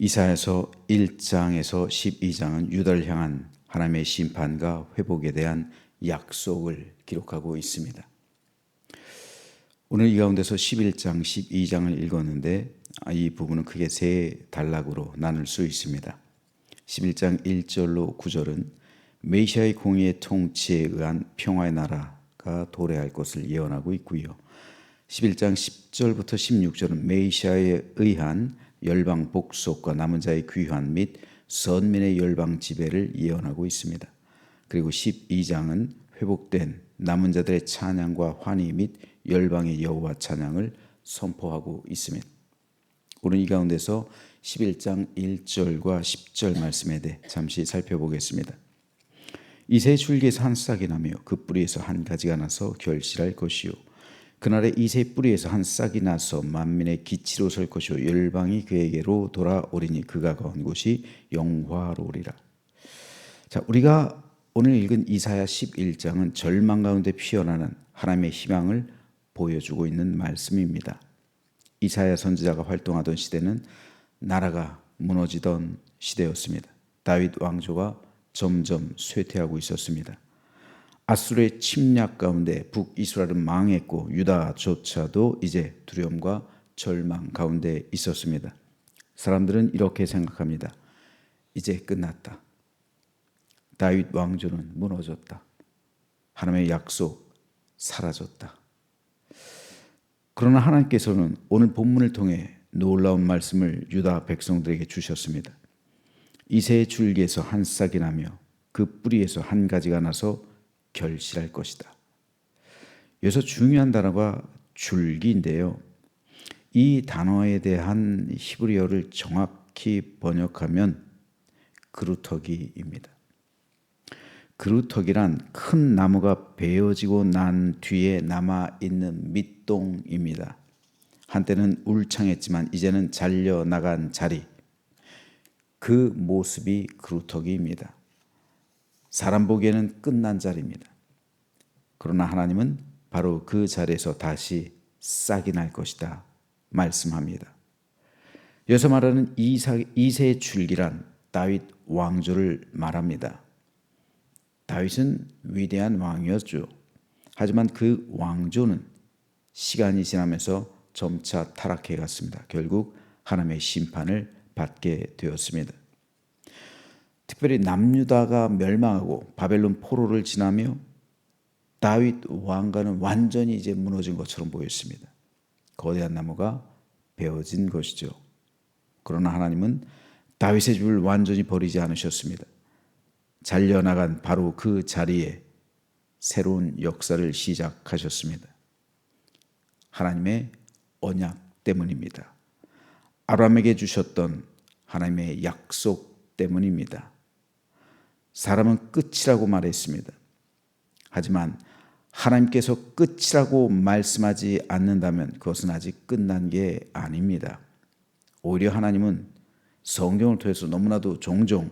이사야서 1장에서 12장은 유다를 향한 하나님의 심판과 회복에 대한 약속을 기록하고 있습니다. 오늘 이 가운데서 11장, 12장을 읽었는데 이 부분은 크게 세 단락으로 나눌 수 있습니다. 11장 1절로 9절은 메시아의 공의의 통치에 의한 평화의 나라가 도래할 것을 예언하고 있고요. 11장 10절부터 16절은 메시아에 의한 열방 복속과 남은 자의 귀환 및 선민의 열방 지배를 예언하고 있습니다. 그리고 12장은 회복된 남은 자들의 찬양과 환희 및 열방의 여호와 찬양을 선포하고 있습니다. 오늘 이 가운데서 11장 1절과 10절 말씀에 대해 잠시 살펴보겠습니다. 이새 줄기에서 한 싹이 나며 그 뿌리에서 한 가지가 나서 결실할 것이요 그날에 이새 뿌리에서 한 싹이 나서 만민의 기치로 설 것이요 열방이 그에게로 돌아오리니 그가 거한 곳이 영화로우리라. 자, 우리가 오늘 읽은 이사야 11장은 절망 가운데 피어나는 하나님의 희망을 보여주고 있는 말씀입니다. 이사야 선지자가 활동하던 시대는 나라가 무너지던 시대였습니다. 다윗 왕조가 점점 쇠퇴하고 있었습니다. 아수르의 침략 가운데 북이스라엘은 망했고 유다조차도 이제 두려움과 절망 가운데 있었습니다. 사람들은 이렇게 생각합니다. 이제 끝났다. 다윗 왕조는 무너졌다. 하나님의 약속 사라졌다. 그러나 하나님께서는 오늘 본문을 통해 놀라운 말씀을 유다 백성들에게 주셨습니다. 이새의 줄기에서 한 싹이 나며 그 뿌리에서 한 가지가 나서 결실할 것이다. 여기서 중요한 단어가 줄기인데요. 이 단어에 대한 히브리어를 정확히 번역하면 그루터기입니다. 그루터기란 큰 나무가 베어지고 난 뒤에 남아있는 밑동입니다. 한때는 울창했지만 이제는 잘려나간 자리, 그 모습이 그루터기입니다. 사람 보기에는 끝난 자리입니다. 그러나 하나님은 바로 그 자리에서 다시 싹이 날 것이다 말씀합니다. 여기서 말하는 이새의 줄기란 다윗 왕조를 말합니다. 다윗은 위대한 왕이었죠. 하지만 그 왕조는 시간이 지나면서 점차 타락해 갔습니다. 결국 하나님의 심판을 받게 되었습니다. 특별히 남유다가 멸망하고 바벨론 포로를 지나며 다윗 왕가는 완전히 이제 무너진 것처럼 보였습니다. 거대한 나무가 베어진 것이죠. 그러나 하나님은 다윗의 집을 완전히 버리지 않으셨습니다. 잘려나간 바로 그 자리에 새로운 역사를 시작하셨습니다. 하나님의 언약 때문입니다. 아브라함에게 주셨던 하나님의 약속 때문입니다. 사람은 끝이라고 말했습니다. 하지만 하나님께서 끝이라고 말씀하지 않는다면 그것은 아직 끝난 게 아닙니다. 오히려 하나님은 성경을 통해서 너무나도 종종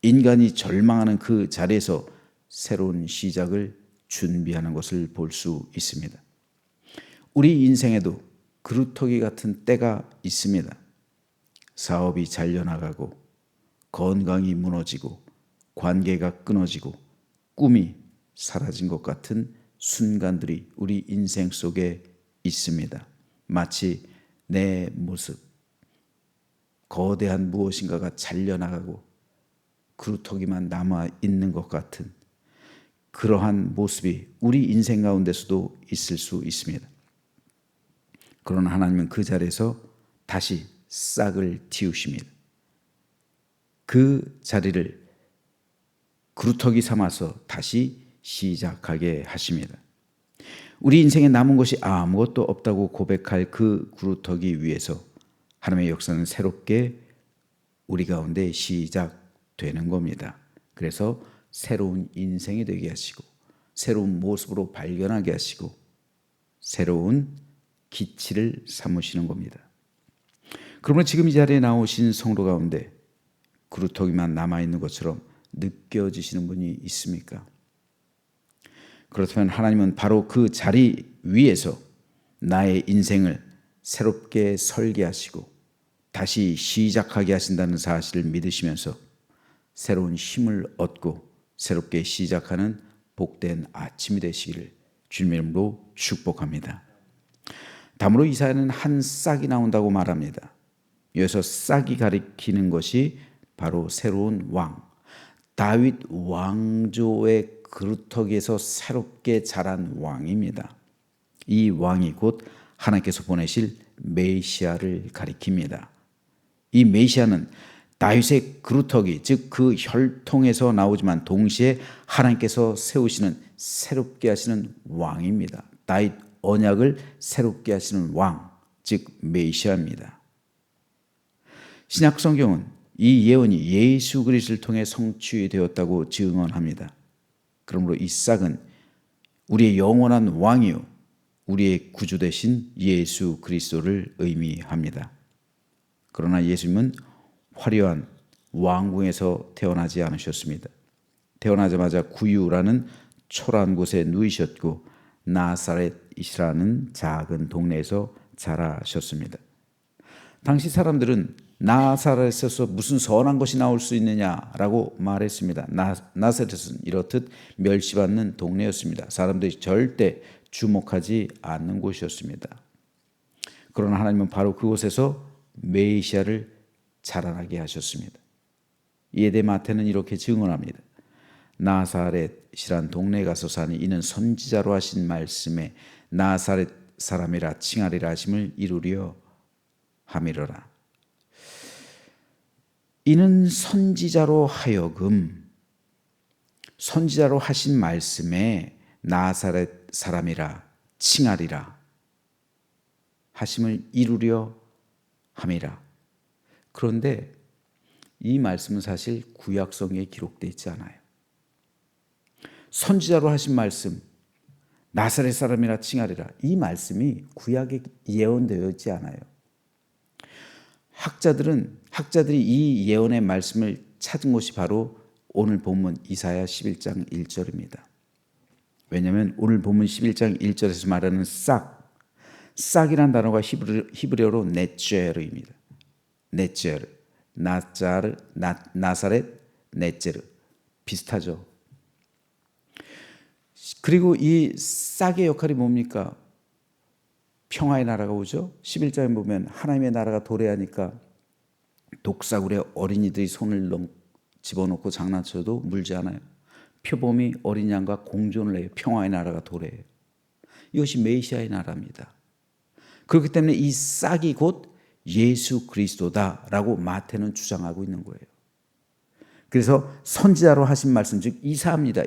인간이 절망하는 그 자리에서 새로운 시작을 준비하는 것을 볼 수 있습니다. 우리 인생에도 그루터기 같은 때가 있습니다. 사업이 잘려나가고 건강이 무너지고 관계가 끊어지고 꿈이 사라진 것 같은 순간들이 우리 인생 속에 있습니다. 마치 내 모습, 거대한 무엇인가가 잘려나가고 그루터기만 남아있는 것 같은 그러한 모습이 우리 인생 가운데서도 있을 수 있습니다. 그러나 하나님은 그 자리에서 다시 싹을 틔우십니다. 그 자리를 그루터기 삼아서 다시 시작하게 하십니다. 우리 인생에 남은 것이 아무것도 없다고 고백할 그 그루터기 위에서 하나님의 역사는 새롭게 우리 가운데 시작되는 겁니다. 그래서 새로운 인생이 되게 하시고 새로운 모습으로 발견하게 하시고 새로운 기치를 삼으시는 겁니다. 그러면 지금 이 자리에 나오신 성도 가운데 그루터기만 남아있는 것처럼 느껴지시는 분이 있습니까? 그렇다면 하나님은 바로 그 자리 위에서 나의 인생을 새롭게 설계하시고 다시 시작하게 하신다는 사실을 믿으시면서 새로운 힘을 얻고 새롭게 시작하는 복된 아침이 되시기를 주님의 이름으로 축복합니다. 다음으로 이사야는 한 싹이 나온다고 말합니다. 여기서 싹이 가리키는 것이 바로 새로운 왕, 다윗 왕조의 그루터기에서 새롭게 자란 왕입니다. 이 왕이 곧 하나님께서 보내실 메시아를 가리킵니다. 이 메시아는 다윗의 그루터기, 즉 그 혈통에서 나오지만 동시에 하나님께서 세우시는 새롭게 하시는 왕입니다. 다윗 언약을 새롭게 하시는 왕, 즉 메시아입니다. 신약 성경은 이 예언이 예수 그리스도를 통해 성취되었다고 증언합니다. 그러므로 이 싹은 우리의 영원한 왕이요 우리의 구주 되신 예수 그리스도를 의미합니다. 그러나 예수님은 화려한 왕궁에서 태어나지 않으셨습니다. 태어나자마자 구유라는 초라한 곳에 누이셨고 나사렛이라는 작은 동네에서 자라셨습니다. 당시 사람들은 나사렛에서 무슨 선한 것이 나올 수 있느냐라고 말했습니다. 나사렛은 이렇듯 멸시받는 동네였습니다. 사람들이 절대 주목하지 않는 곳이었습니다. 그러나 하나님은 바로 그곳에서 메시아를 자라나게 하셨습니다. 이에 대해 마태는 이렇게 증언합니다. 나사렛이란 동네에 가서 사니 이는 선지자로 하신 말씀에 나사렛 사람이라 칭하리라 하심을 이루려 함이로라. 이는 선지자로 하여금 선지자로 하신 말씀에 나사렛 사람이라 칭하리라 하심을 이루려 함이라. 그런데 이 말씀은 사실 구약 성경에 기록되어 있지 않아요. 선지자로 하신 말씀 나사렛 사람이라 칭하리라, 이 말씀이 구약에 예언되어 있지 않아요. 학자들이 이 예언의 말씀을 찾은 곳이 바로 오늘 본문 이사야 11장 1절입니다. 왜냐하면 오늘 본문 11장 1절에서 말하는 싹이란 단어가 히브리어로 네제르입니다. 네제르, 나사렛, 네제르 비슷하죠. 그리고 이 싹의 역할이 뭡니까? 평화의 나라가 오죠. 11장에 보면 하나님의 나라가 도래하니까 독사굴에 어린이들이 손을 집어넣고 장난쳐도 물지 않아요. 표범이 어린 양과 공존을 해요. 평화의 나라가 도래해요. 이것이 메시아의 나라입니다. 그렇기 때문에 이 싹이 곧 예수 그리스도다라고 마태는 주장하고 있는 거예요. 그래서 선지자로 하신 말씀, 즉 이사야입니다.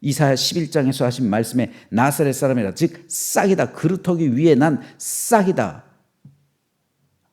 이사야 11장에서 하신 말씀에 나사렛 사람이라, 즉 싹이다, 그루터기 위에 난 싹이다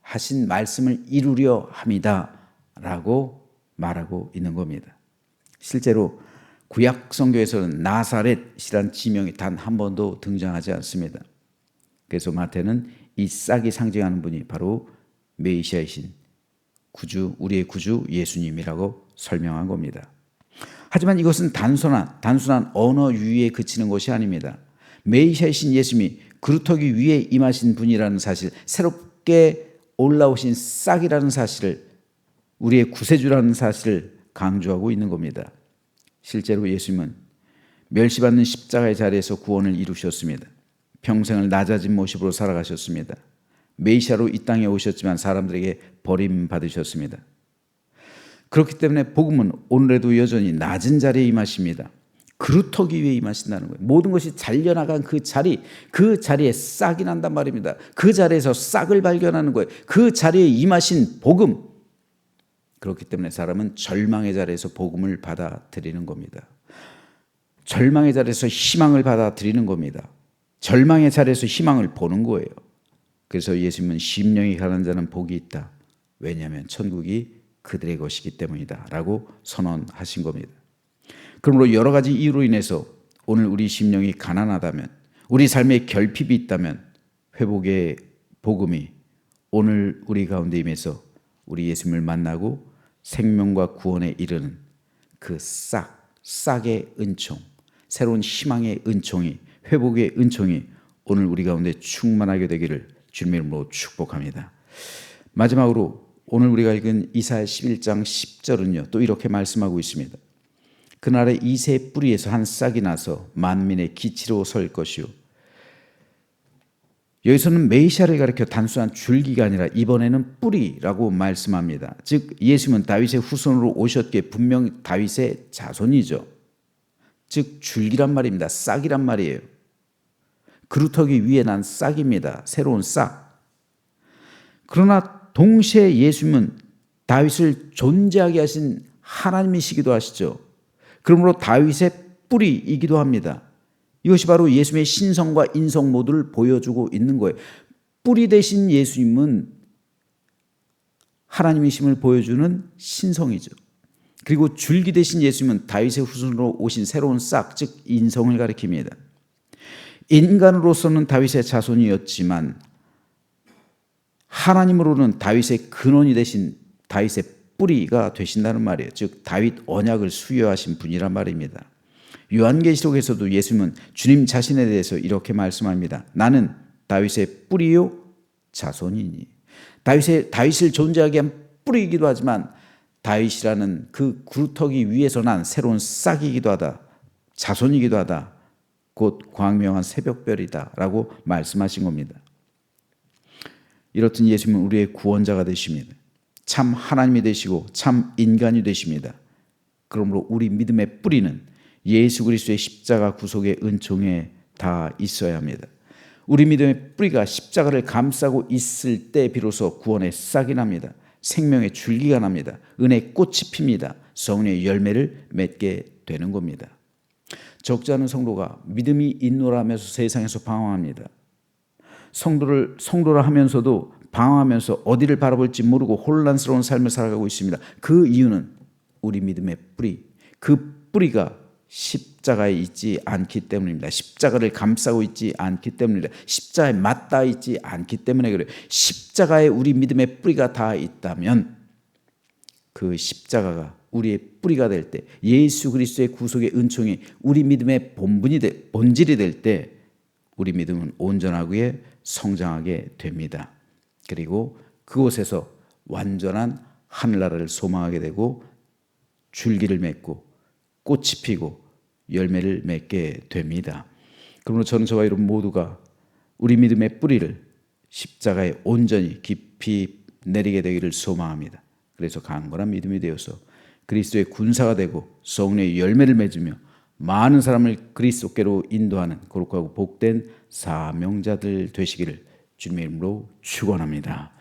하신 말씀을 이루려 함이다 라고 말하고 있는 겁니다. 실제로 구약 성경에서는 나사렛이란 지명이 단 한 번도 등장하지 않습니다. 그래서 마태는 이 싹이 상징하는 분이 바로 메시아이신 구주, 우리의 구주 예수님이라고 설명한 겁니다. 하지만 이것은 단순한 언어 유희에 그치는 것이 아닙니다. 메시아이신 예수님이 그루터기 위에 임하신 분이라는 사실, 새롭게 올라오신 싹이라는 사실을, 우리의 구세주라는 사실을 강조하고 있는 겁니다. 실제로 예수님은 멸시받는 십자가의 자리에서 구원을 이루셨습니다. 평생을 낮아진 모습으로 살아가셨습니다. 메시아로 이 땅에 오셨지만 사람들에게 버림받으셨습니다. 그렇기 때문에 복음은 오늘에도 여전히 낮은 자리에 임하십니다. 그루터기 위에 임하신다는 거예요. 모든 것이 잘려나간 그 자리에 싹이 난단 말입니다. 그 자리에서 싹을 발견하는 거예요. 그 자리에 임하신 복음. 그렇기 때문에 사람은 절망의 자리에서 복음을 받아들이는 겁니다. 절망의 자리에서 희망을 받아들이는 겁니다. 절망의 자리에서 희망을 보는 거예요. 그래서 예수님은 심령이 가난한 자는 복이 있다. 왜냐하면 천국이 그들의 것이기 때문이다 라고 선언하신 겁니다. 그러므로 여러 가지 이유로 인해서 오늘 우리 심령이 가난하다면, 우리 삶에 결핍이 있다면 회복의 복음이 오늘 우리 가운데 임해서 우리 예수님을 만나고 생명과 구원에 이르는 그 싹의 은총, 새로운 희망의 은총이, 회복의 은총이 오늘 우리 가운데 충만하게 되기를 주님의 이름으로 축복합니다. 마지막으로 오늘 우리가 읽은 이사야 11장 10절은요. 또 이렇게 말씀하고 있습니다. 그날에 이새의 뿌리에서 한 싹이 나서 만민의 기치로 설 것이요. 여기서는 메시아를 가리켜 단순한 줄기가 아니라 이번에는 뿌리라고 말씀합니다. 즉 예수님은 다윗의 후손으로 오셨기에 분명 다윗의 자손이죠. 즉 줄기란 말입니다. 싹이란 말이에요. 그루터기 위에 난 싹입니다. 새로운 싹. 그러나 동시에 예수님은 다윗을 존재하게 하신 하나님이시기도 하시죠. 그러므로 다윗의 뿌리이기도 합니다. 이것이 바로 예수님의 신성과 인성 모두를 보여주고 있는 거예요. 뿌리 대신 예수님은 하나님이심을 보여주는 신성이죠. 그리고 줄기 대신 예수님은 다윗의 후손으로 오신 새로운 싹, 즉 인성을 가리킵니다. 인간으로서는 다윗의 자손이었지만 하나님으로는 다윗의 근원이 되신 다윗의 뿌리가 되신다는 말이에요. 즉 다윗 언약을 수여하신 분이란 말입니다. 요한계시록에서도 예수님은 주님 자신에 대해서 이렇게 말씀합니다. 나는 다윗의 뿌리요 자손이니. 다윗을 존재하게 한 뿌리이기도 하지만 다윗이라는 그 구루터기 위에서 난 새로운 싹이기도 하다. 자손이기도 하다. 곧 광명한 새벽별이다 라고 말씀하신 겁니다. 이렇듯 예수님은 우리의 구원자가 되십니다. 참 하나님이 되시고 참 인간이 되십니다. 그러므로 우리 믿음의 뿌리는 예수 그리스도의 십자가 구속의 은총에 다 있어야 합니다. 우리 믿음의 뿌리가 십자가를 감싸고 있을 때 비로소 구원의 싹이 납니다. 생명의 줄기가 납니다. 은혜의 꽃이 핍니다. 성령의 열매를 맺게 되는 겁니다. 적지 않은 성도가 믿음이 있노라 하면서 세상에서 방황합니다. 성도라 하면서도 방황하면서 어디를 바라볼지 모르고 혼란스러운 삶을 살아가고 있습니다. 그 이유는 우리 믿음의 뿌리, 그 뿌리가 십자가에 있지 않기 때문입니다. 십자가를 감싸고 있지 않기 때문입니다. 십자가에 맞닿아 있지 않기 때문에 그래요. 십자가에 우리 믿음의 뿌리가 닿아 있다면 그 십자가가 우리의 뿌리가 될 때, 예수 그리스도의 구속의 은총이 우리 믿음의 본질이 될 때 우리 믿음은 온전하게 성장하게 됩니다. 그리고 그곳에서 완전한 하늘나라를 소망하게 되고 줄기를 맺고 꽃이 피고 열매를 맺게 됩니다. 그러므로 저는 저와 여러분 모두가 우리 믿음의 뿌리를 십자가에 온전히 깊이 내리게 되기를 소망합니다. 그래서 강건한 믿음이 되어서 그리스도의 군사가 되고 성령의 열매를 맺으며 많은 사람을 그리스도께로 인도하는 거룩하고 복된 사명자들 되시기를 주님의 이름으로 축원합니다.